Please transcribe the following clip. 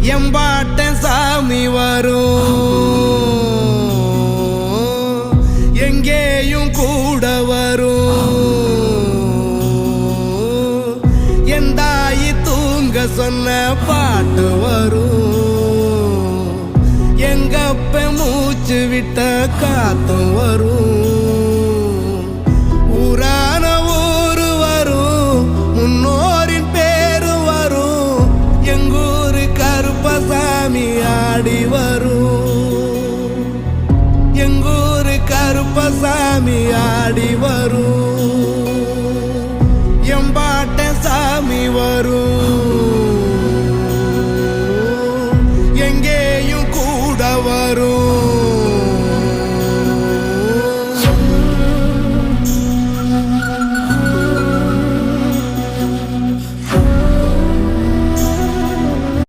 எம்பாட்ட சாமி வரும், எங்கேயும் கூட வரும். என் தாயி தூங்க சொன்ன பாட்டு வரும், எங்கப்ப மூச்சு விட்ட காத்தும் வரும். ஊரான ஊரு வரும், முன்னோரின் பேரு வரும். எங்கூரு கருப்பசாமி ஆடி வரும், எங்கூரு கருப்பசாமி ஆடி வரும்.